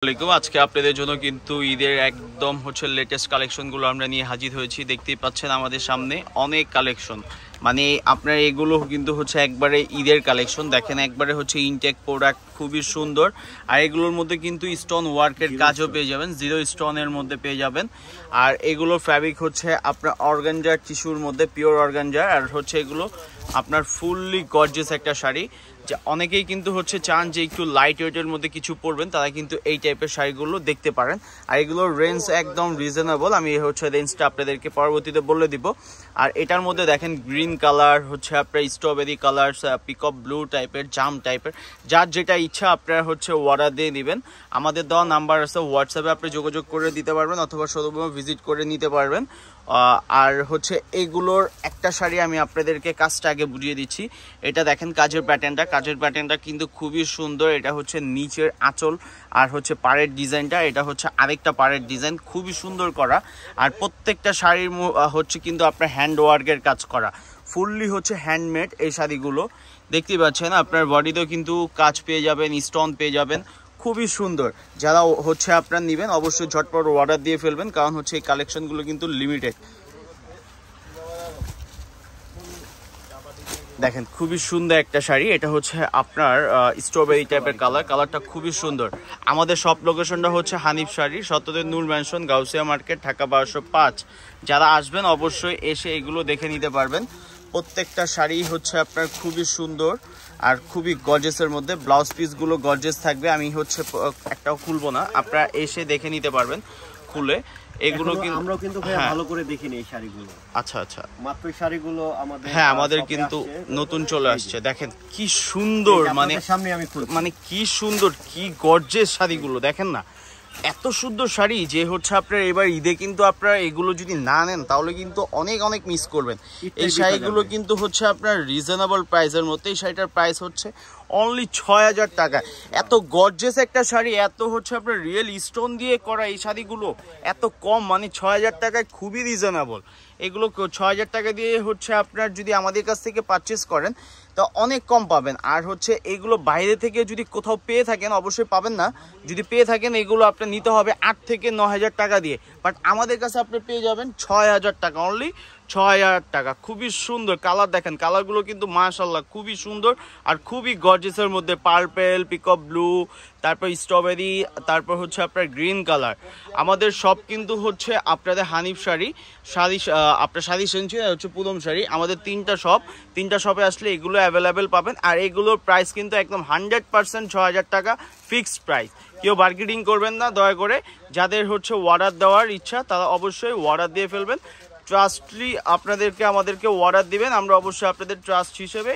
আজকে আপনাদের জন্য কিন্তু ঈদের একদম লেটেস্ট কালেকশনগুলো আমরা নিয়ে হাজির হয়েছি। দেখতেই পাচ্ছেন আমাদের সামনে অনেক কালেকশন, মানে আপনার এগুলো কিন্তু একবারে ঈদের কালেকশন। দেখেন একবারে ইনটেক প্রোডাক্ট, খুবই সুন্দর। আর এগুলোর মধ্যে কিন্তু স্টোন ওয়ার্কের কাজও পেয়ে যাবেন, জিরো স্টোনের মধ্যে পেয়ে যাবেন। আর এগুলো ফ্যাব্রিক আপনার অর্গানজার টিস্যুর মধ্যে, পিওর অর্গানজার। আর এগুলো আপনার ফুললি গর্জিয়াস একটা শাড়ি। যে অনেকেই কিন্তু চান যে একটু লাইট ওয়েটের মধ্যে কিছু পরবেন, তারা কিন্তু এই টাইপের শাড়িগুলো দেখতে পারেন। আর এগুলোর রেঞ্জ একদম রিজনেবল, আমি রেঞ্জটা আপনাদেরকে পরবর্তীতে বলে দিব। আর এটার মধ্যে দেখেন গ্রিন কালার, আপনার স্ট্রবেরি কালার, পিকক ব্লু টাইপের, জাম টাইপের, যার যেটা ইচ্ছা আপনারা অর্ডার দিয়ে দিবেন। আমাদের দেওয়া নাম্বার আছে, হোয়াটসঅ্যাপে আপনি যোগাযোগ করে দিতে পারবেন অথবা শোরুমে ভিজিট করে নিতে পারবেন। আর এগুলোর একটা শাড়ি আমি আপনাদেরকে কাজটা আগে বুঝিয়ে দিচ্ছি। এটা দেখেন কাজের প্যাটার্নটা কিন্তু খুবই সুন্দর। এটা নিচের আঁচল আর পাড়ের ডিজাইনটা, এটা আরেকটা পাড়ের ডিজাইন, খুবই সুন্দর করা। আর প্রত্যেকটা শাড়ির কিন্তু আপনার হ্যান্ড ওয়ার্কের কাজ করা, ফুললি হ্যান্ডমেড এই শাড়িগুলো। দেখতেই পাচ্ছেন আপনার বডিতেও কিন্তু কাজ পেয়ে যাবেন, স্টোন পেয়ে যাবেন, খুবই সুন্দর। যারা আপনার নেবেন অবশ্যই ঝটপট অর্ডার দিয়ে ফেলবেন, কারণ এই কালেকশনগুলো কিন্তু লিমিটেড। দেখেন খুবই সুন্দর একটা শাড়ি, এটা আপনার স্ট্রবেরি টাইপের কালারটা খুবই সুন্দর। আমাদের সব লোকেশনটা হানিফ শাড়ি, সত্যদের নূর ম্যানশন, গাউসিয়া মার্কেট, ঢাকা 1205। যারা আসবেন অবশ্যই এসে এগুলো দেখে নিতে পারবেন। প্রত্যেকটা শাড়ি আপনার খুবই সুন্দর আর খুবই গর্জেসের মধ্যে। ব্লাউজ পিসগুলো গর্জেস থাকবে, আমি একটাও খুলবো না, আপনারা এসে দেখে নিতে পারবেন খুলে। এগুলো আমরাও কিন্তু ভালো করে দেখিনি এই শাড়িগুলো। আচ্ছা আচ্ছা, মাত্র শাড়িগুলো আমাদের কিন্তু নতুন চলে আসছে। দেখেন কি সুন্দর, মানে কি সুন্দর, কি গর্জেস শাড়িগুলো দেখেন না। এত সুন্দর শাড়ি যে আপনার এবার ঈদে কিন্তু আপনারা এগুলো যদি না নেন তাহলে কিন্তু অনেক অনেক মিস করবেন। এই শাড়িগুলো কিন্তু আপনার রিজনেবল প্রাইসের মধ্যে। এই শাড়িটার প্রাইস অনলি 6000 টাকা। এত গর্জেস একটা শাড়ি, এত আপনার রিয়েল স্টোন দিয়ে করা এই শাড়িগুলো এত কম, মানে 6000 টাকায় খুবই রিজনেবল। এগুলো 6000 টাকা দিয়ে আপনার যদি আমাদের কাছ থেকে পারচেস করেন তো অনেক কম পাবেন। আর এগুলো বাইরে থেকে যদি কোথাও পেয়ে থাকেন, অবশ্যই পাবেন না, যদি পেয়ে থাকেন এগুলো আপনার নিতে হবে 8 থেকে 9000 টাকা দিয়ে। বাট আমাদের কাছে আপনি পেয়ে যাবেন 6000 টাকা, অনলি 6000 টাকা। খুবই সুন্দর কালার, দেখেন কালারগুলো কিন্তু মাশাআল্লাহ খুবই সুন্দর আর খুবই গর্জিয়াসের মধ্যে। পার্পেল, পিকক ব্লু, তারপর স্ট্রবেরি, তারপর আপনার গ্রিন কালার। আমাদের সব কিন্তু আপনাদের হানিফ শাড়ি, আপনার শাড়ি সেঞ্চুরি, পুদম শাড়ি, আমাদের তিনটা শপে আসলে এগুলো অ্যাভেলেবেল পাবেন। আর এগুলোর প্রাইস কিন্তু একদম 100% 6000 টাকা ফিক্সড প্রাইস। কেউ বার্গেনিং করবেন না দয়া করে। যাদের অর্ডার দেওয়ার ইচ্ছা তারা অবশ্যই অর্ডার দিয়ে ফেলবেন। ট্রাস্টলি আমাদেরকে অর্ডার দিবেন, আমরা অবশ্যই আপনাদের ট্রাস্ট হিসেবে,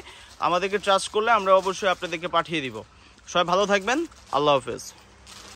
আমাদেরকে ট্রাস্ট করলে আমরা অবশ্যই আপনাদেরকে পাঠিয়ে দিব। সবাই ভালো থাকবেন, আল্লাহ হাফেজ।